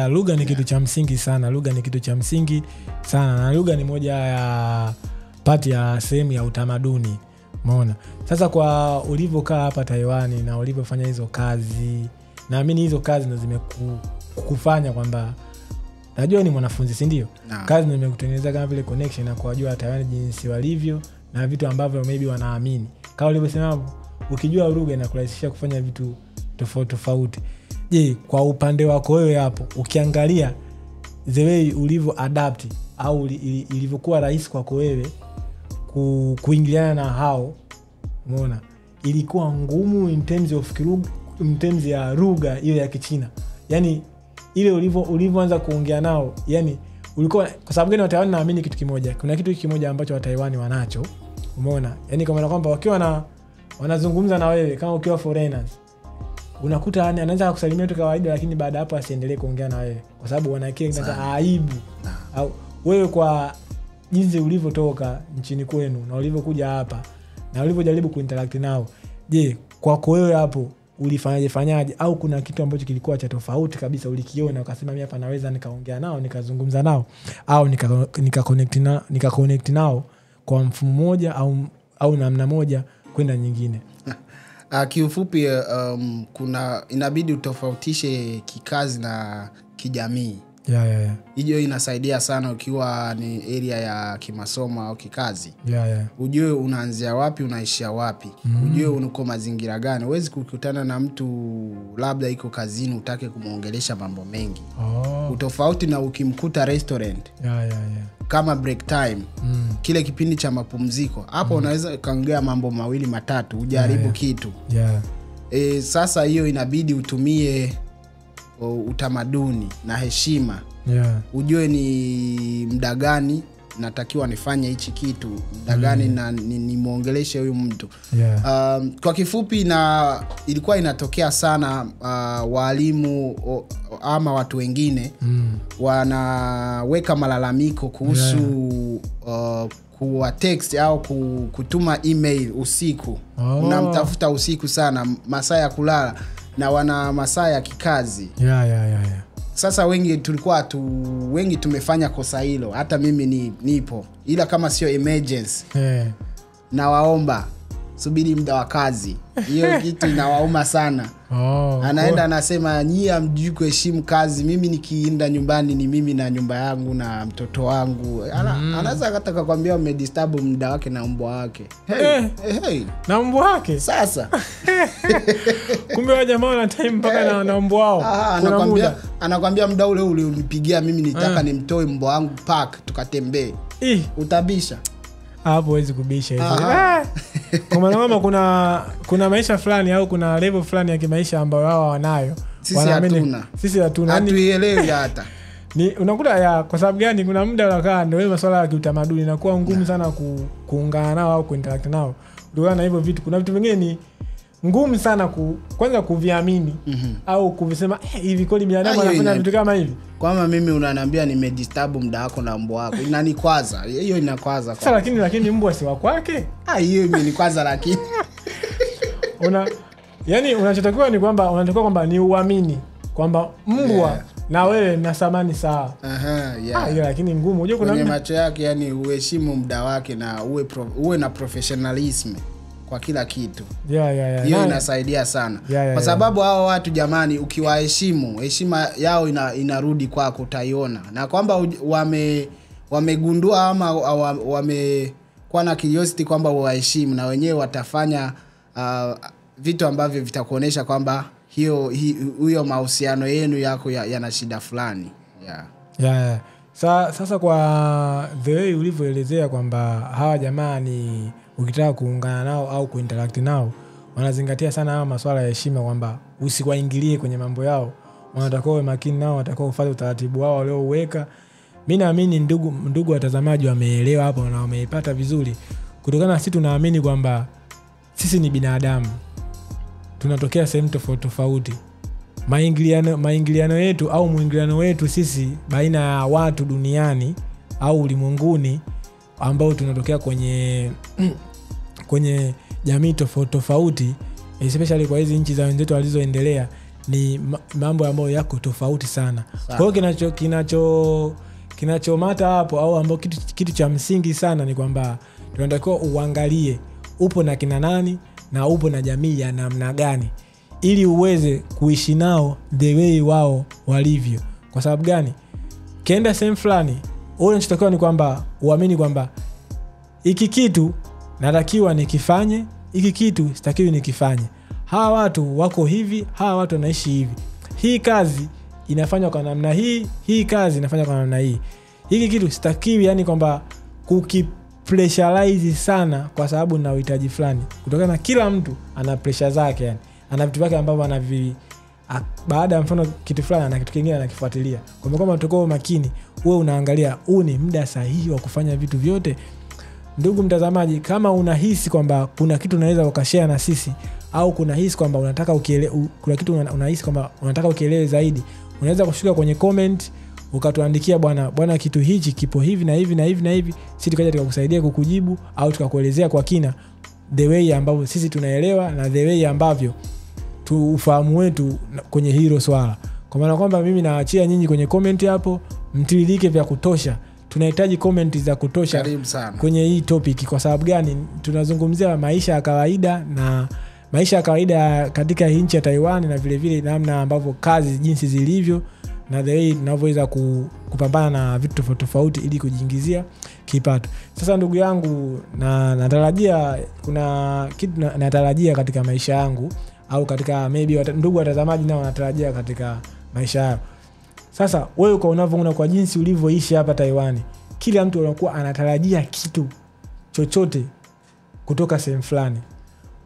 Lugha ni kitu cha msingi sana. Lugha ni kitu cha msingi sana, na lugha ni moja ya pati ya sehemu ya utamaduni. Umeona? Sasa kwa ulivyokaa hapa Taiwan na ulivyofanya hizo kazi, naamini hizo kazi ndo zimekufanya kwamba najua ni mwanafunzi, si ndio? Kazi ndo zimekutengeneza kama vile connection na kuwajua Taiwan jinsi walivyo na vitu ambavyo maybe wanaamini. Kama ulivyosema, ukijua lugha inakurahisishia kufanya vitu tofauti. Je, kwa upande wako wewe hapo ukiangalia the way ulivyo adapt au ilivyokuwa rahisi kwako wewe kuingiliana na hao, umeona, ilikuwa ngumu in terms ya lugha ile ya Kichina? Yani ile ulivyoanza kuongea nao, yani ulikuwa kwa sababu gani? Wataiwan naamini kitu kimoja, kuna kitu kimoja ambacho Wataiwan wanacho, umeona, yani kama kwamba wakiwa wanazungumza na wewe kama ukiwa foreigners, unakuta anaanza kusalimia tu kawaida, lakini baada hapo asiendelee kuongea na wewe kwa sababu wanakiona aibu. Au wewe kwa jinsi ulivyotoka nchini kwenu na ulivyokuja hapa na ulivyojaribu kuinteract nao, je, kwako wewe hapo ulifanyaje? Au kuna kitu ambacho kilikuwa cha tofauti kabisa ulikiona ukasema mimi hapa naweza nikaongea nao, nikazungumza nao, au nika-connect nao kwa mfumo moja au namna moja kwenda nyingine? Kiufupi kuna inabidi utofautishe kikazi na kijamii. Hiyo inasaidia sana ukiwa ni area ya kimasomo au kikazi. Ujue unaanzia wapi, unaishia wapi. Ujue uko mazingira gani. Huwezi kukutana na mtu labda iko kazini utake kumuongelesha mambo mengi. Utofauti na ukimkuta restaurant. Kama break time. Kile kipindi cha mapumziko. Hapo unaweza kaongea mambo mawili matatu, ujaribu kitu. Sasa hiyo inabidi utumie utamaduni na heshima. Ujue ni muda gani natakiwa nifanye hichi kitu muda gani na nimuongeleshe huyu mtu. Kwa kifupi ilikuwa inatokea sana walimu ama watu wengine wanaweka malalamiko kuhusu kuwa text au kutuma email usiku. Unamtafuta usiku sana, masaa ya kulala, na wana masaa ya kikazi. Sasa wengi tumefanya kosa hilo. Hata mimi nipo. Ila kama sio emergency, na waomba subiri muda wa kazi. Hiyo kitu inawauma sana. Anaenda anasema nyie hamjui kuheshimu kazi. Mimi nikienda nyumbani ni mimi na nyumba yangu na mtoto wangu. Anaweza hata kukwambia umedisturb muda wake na mbwa wake. Hey. Na mbwa wake sasa. Kumbe wa jamaa wana time mpaka na mbwa wao. Anakuambia muda ule unipigia mimi nitaka nimtoe mbwa wangu park tukatembee. Utabisha. Hapo huwezi kubisha hizo. Kwa maana kuna maisha fulani au kuna level fulani ya kimaisha ambayo wao wanayo. Sisi hatuna. Hatuielewi hata. Unakuta kwa sababu gani kuna muda unakaa ndio masuala ya kiutamaduni inakuwa ngumu sana kuungana nao au kuinteract nao. Ndio na hivyo vitu. Kuna vitu vingine ni ngumu sana kwanza kuviamini au kuvisema hivi kweli binadamu anafanya vitu kama hivi. Kama mimi unaniambia nimedisturb muda wako na mbwa wako, inanikwaza. Hiyo inakwaza. Sasa lakini mbwa si wa kwake? Hiyo imenikwaza lakini. Yaani unachotakiwa ni kwamba ni uamini kwamba mbwa na wewe na thamani sawa. Lakini ngumu. Unajua kuna macho yake, yani uheshimu muda wake na uwe na professionalism kwa kila kitu. Hiyo inasaidia sana. Kwa sababu hao watu jamani, ukiwaheshimu, heshima yao inarudi kwako, utaiona. Na kwamba wamegundua ama wamekuwa na curiosity kwamba waheshimu, na wenyewe watafanya vitu ambavyo vitakuonesha kwamba hiyo mahusiano yenu yako yana shida fulani. Sasa kwa the way ulivyoelezea kwamba hawa jamaa ni ukitaka kuungana nao au kuinteract nao wanazingatia sana haya masuala ya heshima, kwamba usiwaingilie kwenye mambo yao, wanatakiwa uwe makini nao, watakao ufuate utaratibu wao waliouweka. Mimi naamini ndugu watazamaji wameelewa hapo na wameipata vizuri, kutokana sisi tunaamini kwamba sisi ni binadamu, tunatokea sehemu tofauti tofauti. Maingiliano yetu au muingiliano wetu sisi baina ya watu duniani au ulimwenguni ambao tunatokea kwenye jamii tofauti tofauti, especially kwa hizi nchi za wenzetu walizoendelea, ni mambo ambayo yako tofauti sana. Kwa hiyo kinachomata hapo au ambao kitu cha msingi sana ni kwamba tunatakiwa uangalie upo na kina nani na upo na jamii ya namna gani, ili uweze kuishi nao the way wao walivyo. Kwa sababu gani? Kienda sehemu fulani, unachotakiwa ni kwamba uamini kwamba hiki kitu natakiwa nikifanye, hiki kitu sitakiwi nikifanye. Hawa watu wako hivi, hawa watu wanaishi hivi. Hii kazi inafanywa kwa namna hii, hii kazi inafanywa kwa namna hii. Hiki kitu sitakiwi yani kwamba kukipressurize sana kwa sababu na uhitaji fulani. Kutokana na kila mtu ana pressure zake, yani ana vitu vyake ambavyo baada ya mfano kitu fulani na kitu kingine anakifuatilia. Kwa maana tukao makini, wewe unaangalia huu ni muda sahihi wa kufanya vitu vyote. Ndugu mtazamaji, kama unahisi kwamba kuna kitu unaweza ukashare na sisi, au kuna hisi kwamba unataka kuna kitu unahisi kwamba unataka ukielewe zaidi, unaweza kushuka kwenye comment ukatuandikia, bwana kitu hichi kipo hivi na hivi na hivi na hivi, sisi tukaja tukakusaidia kukujibu au tukakuelezea kwa kina the way ambavyo sisi tunaelewa na the way ambavyo ufahamu wetu kwenye hilo swala. Kwa maana kwamba mimi naachia nyinyi kwenye comment hapo, mtiririke vya kutosha. Tunahitaji comment za kutosha kwenye hii topic. Kwa sababu gani? Tunazungumzia maisha ya kawaida, na maisha ya kawaida katika nchi ya Taiwan, na vile vile namna ambavyo kazi jinsi zilivyo na the way tunavyoweza kupambana na vitu tofauti tofauti ili kujiingizia kipato. Sasa ndugu yangu, na natarajia kuna kitu natarajia katika maisha yangu, au katika maybe ndugu watazamaji nao wanatarajia katika maisha yao. Sasa wewe kwa unavyoona kwa jinsi ulivyoishi hapa Taiwan, kila mtu anakuwa anatarajia kitu chochote kutoka sehemu fulani.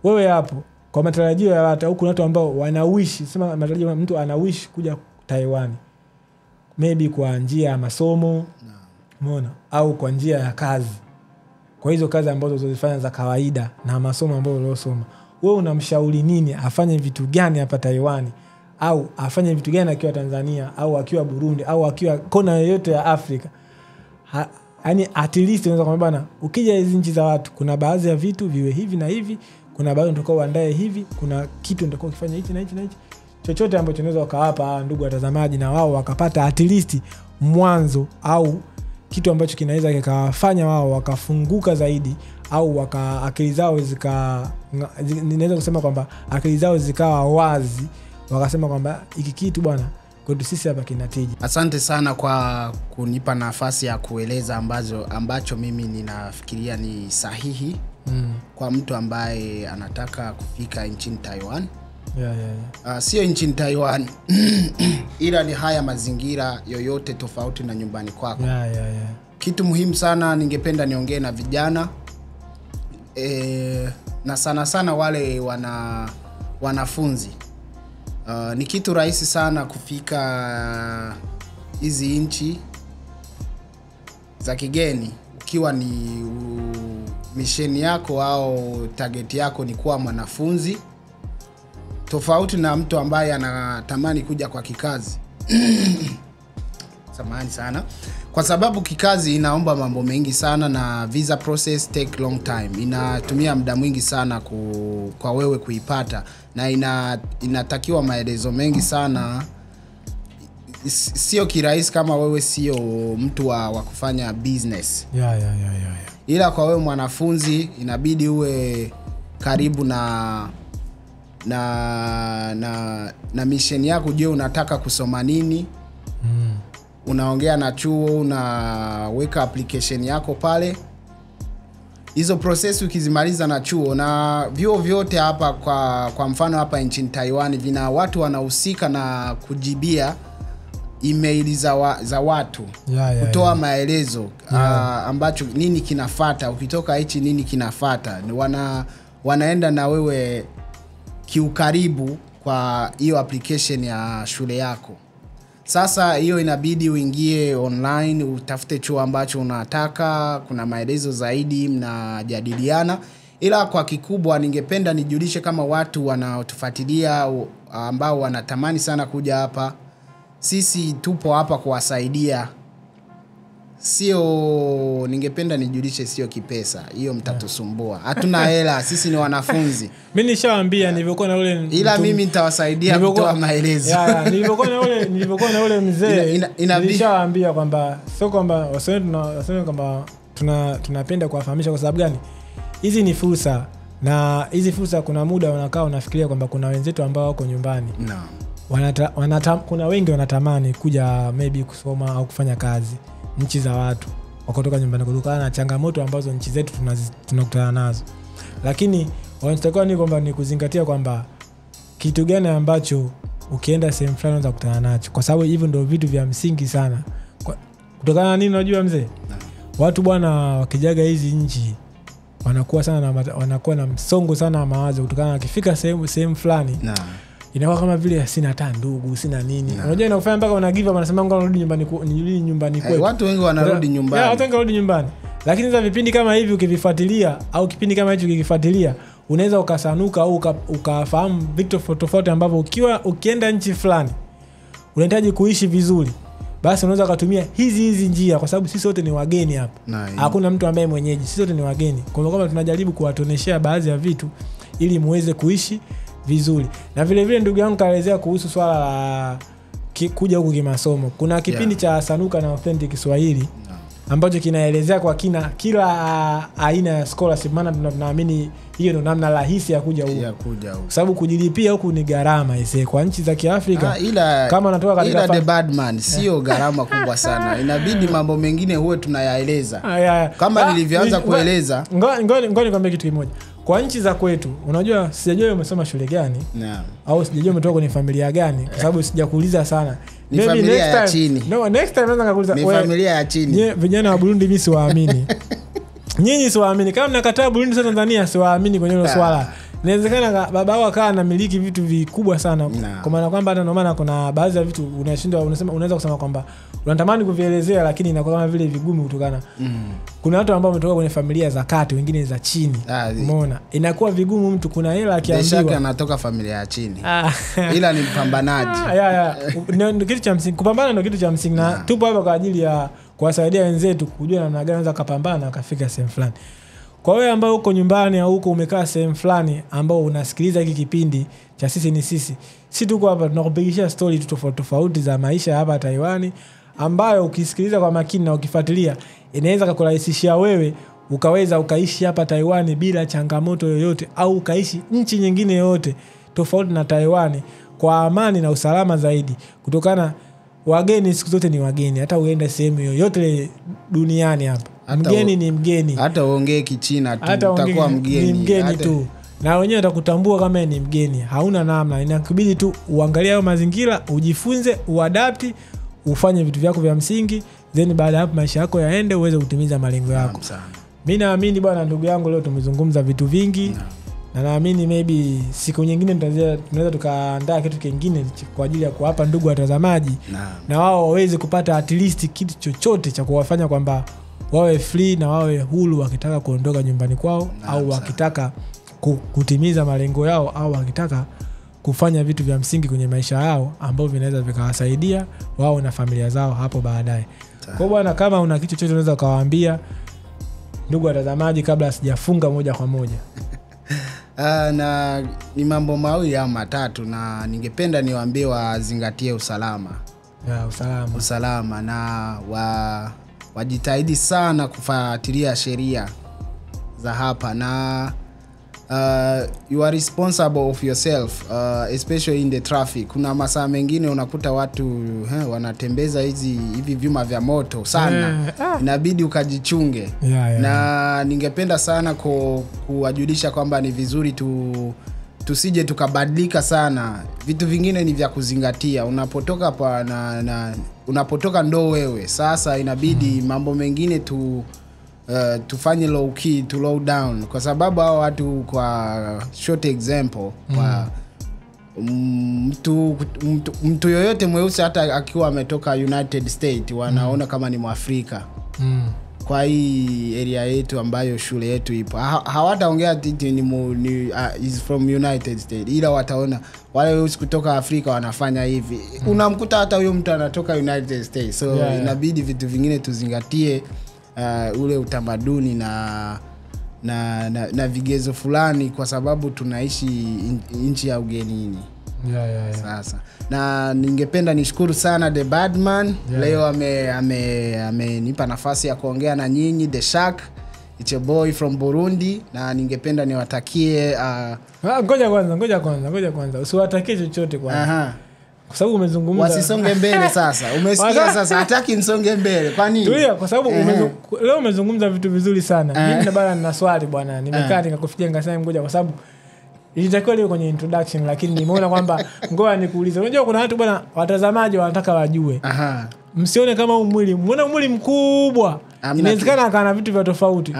Wewe hapo kwa matarajio ya watu, au kuna watu ambao wanawishi, sema matarajio mtu anawishi kuja Taiwan maybe kwa njia ya masomo, umeona, au kwa njia ya kazi, kwa hizo kazi ambazo uzifanya za kawaida na masomo ambayo uliosoma, wewe unamshauri nini? Afanye vitu gani hapa Taiwan, au afanye vitu gani akiwa Tanzania, au akiwa Burundi, au akiwa kona yoyote ya Afrika? Yaani at least unaweza kumwambia bana, ukija hizi nchi za watu kuna baadhi ya vitu viwe hivi na hivi, kuna baadhi unataka uandae hivi, kuna kitu unataka ukifanya hichi na hichi na hichi, chochote ambacho unaweza ukawapa ndugu watazamaji na wao wakapata at least mwanzo, au kitu ambacho kinaweza kikawafanya wao wakafunguka zaidi, au akili zao ninaweza kusema kwamba akili zao zikawa wazi, wakasema kwamba hiki kitu bwana kwetu sisi hapa kinatija. Asante sana kwa kunipa nafasi ya kueleza ambacho mimi ninafikiria ni sahihi kwa mtu ambaye anataka kufika nchini Taiwan. Sio nchini Taiwan ila ni haya mazingira yoyote tofauti na nyumbani kwako. Kitu muhimu sana ningependa niongee na vijana na sana wale wanafunzi. Ni kitu rahisi sana kufika hizi nchi za kigeni ukiwa ni mission yako au target yako ni kuwa mwanafunzi, tofauti na mtu ambaye anatamani kuja kwa kikazi. Samahani sana. Kwa sababu kikazi inaomba mambo mengi sana na visa process take long time. Inatumia muda mwingi sana kwa wewe kuipata, na inatakiwa maelezo mengi sana. Sio kirahisi kama wewe sio mtu wa kufanya business. Ila kwa wewe mwanafunzi inabidi uwe karibu na mission yako. Je, unataka kusoma nini? Unaongea na chuo, unaweka application yako pale. Hizo process ukizimaliza na chuo, na vyuo vyote hapa kwa mfano hapa nchini Taiwan vina watu wanahusika na kujibia email za watu, kutoa maelezo ambacho nini kinafuata, ukitoka hichi nini kinafuata. Wanaenda na wewe kiukaribu kwa hiyo application ya shule yako. Sasa hiyo inabidi uingie online, utafute chuo ambacho unataka, kuna maelezo zaidi, mnajadiliana. Ila kwa kikubwa ningependa nijulishe kama watu wanaotufuatilia ambao wanatamani sana kuja hapa, sisi tupo hapa kuwasaidia. Sio, ningependa nijulishe sio kipesa, hiyo mtatusumbua. Hatuna hela, sisi ni wanafunzi. Mimi nishawaambia nilivyokuwa na ule ila mimi nitawasaidia kutoa maelezo. Nilivyokuwa na ule mzee nishawaambia kwamba sio kwamba waseme kwamba tunapenda kuwafahamisha. Kwa sababu gani? Hizi ni fursa, na hizi fursa kuna muda wanakaa unafikiria kwamba kuna wenzetu ambao wako nyumbani. Kuna wengi wanatamani kuja maybe kusoma au kufanya kazi nchi za watu wakotoka nyumbani kutokana na changamoto ambazo nchi zetu tunakutana nazo. Lakini wanachotakiwa ni kwamba ni kuzingatia kwamba kitu gani ambacho ukienda sehemu fulani unaweza kukutana nacho, kwa sababu hivyo ndio vitu vya msingi sana. Kutokana na nini unajua mzee? Watu bwana wakijaga hizi nchi wanakuwa na msongo sana wa mawazo, kutokana na kifika sehemu fulani inakuwa kama vile sina hata ndugu, sina nini. Unajua inakufanya mpaka una give up, wanasema ngoja nirudi nyumbani kwetu. Watu wengi wanarudi nyumbani. Watu wengi wanarudi nyumbani. Lakini sasa vipindi kama hivi ukivifuatilia, au kipindi kama hicho ukikifuatilia, unaweza ukasanuka au ukafahamu vitu tofauti ambavyo ukienda nchi fulani unahitaji kuishi vizuri, basi unaweza kutumia hizi njia, kwa sababu sisi wote ni wageni hapa. Hakuna mtu ambaye mwenyeji, sisi wote ni wageni. Kwa hiyo tunajaribu kuwatoneshea baadhi ya vitu ili muweze kuishi vizuri. Na vile vile ndugu yangu kaelezea kuhusu swala la kuja huku kimasomo. Kuna kipindi cha Sanuka na Authentic Kiswahili ambacho kinaelezea kwa kina kila aina ya scholarship, maana tunaamini hiyo ndio namna rahisi ya kuja huku. Sababu kujilipia huku ni gharama kwa nchi za Kiafrika. Kama unatoka katika the bad man sio gharama kubwa sana. Inabidi mambo mengine huwe tunayaeleza. Kama nilivyoanza kueleza. Ngoja nikwambie kitu kimoja. Kwa nchi za kwetu, unajua sijajua umesoma shule gani, au sijajua umetoka kwenye familia gani, kwa sababu sijakuuliza sana. Ni familia ya chini. No, next time naweza kukuuliza. Ni familia ya chini. Vijana wa Burundi mimi siwaamini. Nyinyi siwaamini. Kama mnakataa Burundi sasa Tanzania siwaamini kwenye hilo swala. Inawezekana baba wao akawa anamiliki vitu vikubwa sana. Kwa maana kwamba hata ndio maana kuna baadhi ya vitu unashindwa, unaweza kusema kwamba unatamani kuvielezea lakini inakuwa kama vile vigumu kutokana kuna watu ambao wametoka kwenye familia za kati, wengine za chini. Umeona? Inakuwa vigumu mtu, kuna hela akiambiwa Shaka anatoka familia ya chini. Ila ni mpambanaji. Ndio kitu cha msingi. Kupambana ndio kitu cha msingi na tupo hapa kwa ajili ya kuwasaidia wenzetu kujua namna gani wanaweza kupambana akafika sehemu fulani. Kwa wewe ambao uko nyumbani au uko umekaa sehemu fulani ambao unasikiliza hiki kipindi cha Sisi ni Sisi. Sisi tuko hapa tunakupigishia story tofauti za maisha hapa Taiwan ambayo ukisikiliza kwa makini na ukifuatilia inaweza kukurahisishia wewe ukaweza ukaishi hapa Taiwan bila changamoto yoyote au ukaishi nchi nyingine yoyote tofauti na Taiwan kwa amani na usalama zaidi, kutokana wageni siku zote ni wageni, hata uende sehemu yoyote duniani hapa. Mgeni ni mgeni. Hata uongee Kichina tu utakuwa mgeni. Ni mgeni tu. Na wenyewe watakutambua kama ni mgeni. Hauna namna. Inakubidi tu uangalie hayo mazingira, ujifunze, uadapti, ufanye vitu vyako vya msingi, then baada hapo maisha yako yaende uweze kutimiza malengo yako. Mimi naamini bwana ndugu yangu leo tumezungumza vitu vingi. Na naamini maybe siku nyingine tunaweza tukaandaa kitu kingine kwa ajili ya kuwapa ndugu watazamaji na wao waweze kupata at least kitu chochote cha kuwafanya kwamba wawe free na wawe huru wakitaka kuondoka nyumbani kwao au wakitaka kutimiza malengo yao au wakitaka kufanya vitu vya msingi kwenye maisha yao ambao vinaweza vikawasaidia wao na familia zao hapo baadaye. Kwa bwana, kama una kitu chochote unaweza kawaambia ndugu watazamaji kabla sijafunga moja kwa moja. Na ni mambo mawili au matatu na ningependa niwaambie wazingatie usalama. Usalama na wajitahidi sana kufuatilia sheria za hapa na you are responsible of yourself, especially in the traffic. Kuna masaa mengine unakuta watu wanatembeza hivi vyuma vya moto sana. Inabidi ukajichunge. Na ningependa sana kuwajulisha kwamba ni vizuri tusije tukabadilika sana. Vitu vingine ni vya kuzingatia. Unapotoka unapotoka ndo wewe. Sasa inabidi mambo mengine tufanye low key, to low down, kwa sababu hao watu, kwa short example, kwa mtu yoyote mweusi hata akiwa ametoka United States wanaona kama ni Mwafrika. Kwa hii area yetu ambayo shule yetu ipo, hawataongea titi ni is from United States, ila wataona wale weusi kutoka Afrika wanafanya hivi. Unamkuta hata huyo mtu anatoka United States. So inabidi vitu vingine tuzingatie ule utamaduni na vigezo fulani, kwa sababu tunaishi nchi ya ugenini. Sasa na ningependa nishukuru sana The Badman. Leo amenipa nafasi ya kuongea na nyinyi. The Shark, it's a boy from Burundi, na ningependa niwatakie ngoja kwanza usiwatakie chochote kwanza. Kwa sababu umezungumza wasisonge mbele sasa. Umesikia sasa hataki nisonge mbele. Kwa nini? Tulia, kwa sababu leo umezungumza vitu vizuri sana. Mimi na bana nina swali bwana. Nimekaa nikakufikia ngasema ngoja, kwa sababu ilitakiwa leo kwenye introduction lakini nimeona kwamba ngoja nikuulize. Unajua kuna watu bwana watazamaji wanataka wajue. Msione kama muone mwili mkubwa. Inawezekana akana vitu vya tofauti.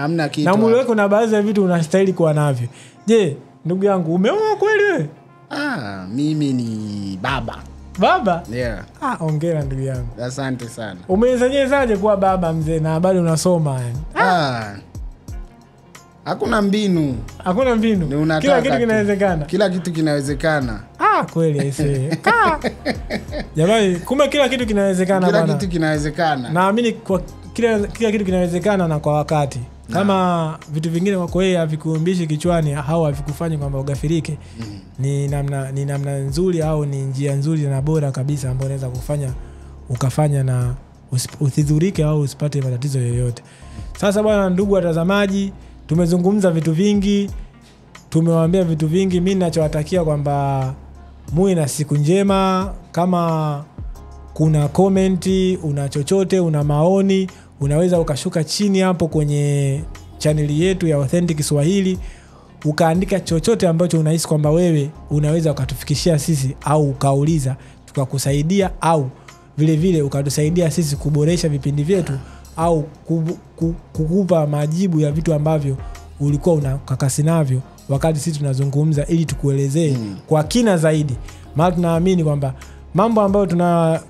Na mwili wako na baadhi ya vitu unastahili kuwa navyo. Je, ndugu yangu umeoa kweli wewe? Mimi ni baba. Baba? Yeah. Hongera ndugu yangu. Asante sana. Umewezaje kuwa baba mzee na bado unasoma yani? Hakuna mbinu. Kila kitu kinawezekana. Kila kitu kinawezekana. Kweli aisee. Jamani, kumbe kila kitu kinawezekana bwana. Kila kitu kinawezekana. Naamini kwa kila kitu kinawezekana na kwa wakati. Kama vitu vingine kwa kweli havikuumbishi kichwani au havikufanyi kwamba ugafirike, ni namna nzuri au ni njia nzuri na bora kabisa ambayo unaweza kufanya ukafanya na usidhurike au usipate matatizo yoyote. Sasa bwana, ndugu watazamaji, tumezungumza vitu vingi, tumewaambia vitu vingi. Mimi ninachowatakia kwamba muwe na siku njema. Kama kuna komenti, una chochote, una maoni, unaweza ukashuka chini hapo kwenye chaneli yetu ya Authentic Swahili, ukaandika chochote ambacho unahisi kwamba wewe unaweza ukatufikishia sisi, au ukauliza tukakusaidia, au vile vile ukatusaidia sisi kuboresha vipindi vyetu, au kukupa majibu ya vitu ambavyo ulikuwa unakakasi navyo wakati sisi tunazungumza, ili tukuelezee kwa kina zaidi. Maana tunaamini kwamba mambo ambayo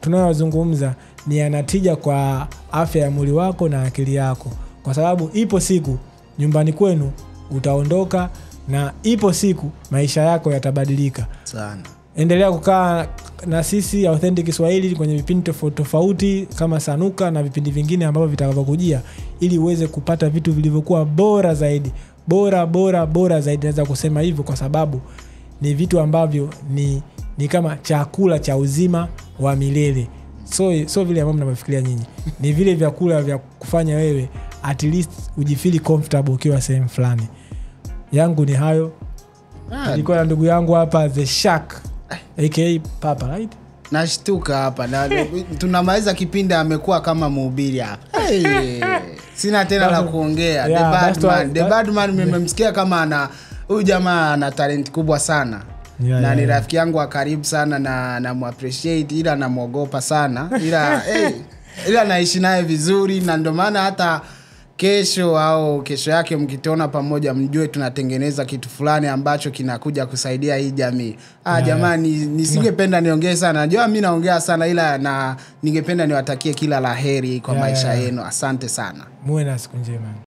tunayozungumza ni yanatija kwa afya ya mwili wako na akili yako, kwa sababu ipo siku nyumbani kwenu utaondoka na ipo siku maisha yako yatabadilika sana. Endelea kukaa na sisi Authentic Kiswahili kwenye vipindi tofauti kama Sanuka na vipindi vingine ambavyo vitakavyokujia, ili uweze kupata vitu vilivyokuwa bora zaidi, bora zaidi. Naweza kusema hivyo kwa sababu ni vitu ambavyo ni kama chakula cha uzima wa milele. So vile ambavyo mnafikiria nyinyi. Ni vile vyakula vya kufanya wewe at least ujifeel comfortable ukiwa sehemu fulani. Yangu ni hayo. Nilikuwa na ndugu yangu hapa The Shark aka Papa, right? Nashtuka hapa na tunamaliza kipindi amekuwa kama mhubiri hapa. Sina tena la kuongea. The Badman nimemsikia kama huyu jamaa ana talent kubwa sana. Na ni rafiki yangu wa karibu sana na appreciate, ila namuogopa sana. Ila naishi naye vizuri, na ndio maana hata kesho yake mkitona pamoja mjue tunatengeneza kitu fulani ambacho kinakuja kusaidia hii jamii. Jamani, nisingependa niongee sana. Najua mimi naongea sana, ila ningependa niwatakie kila laheri kwa maisha yenu. Asante sana. Muwe na siku njema.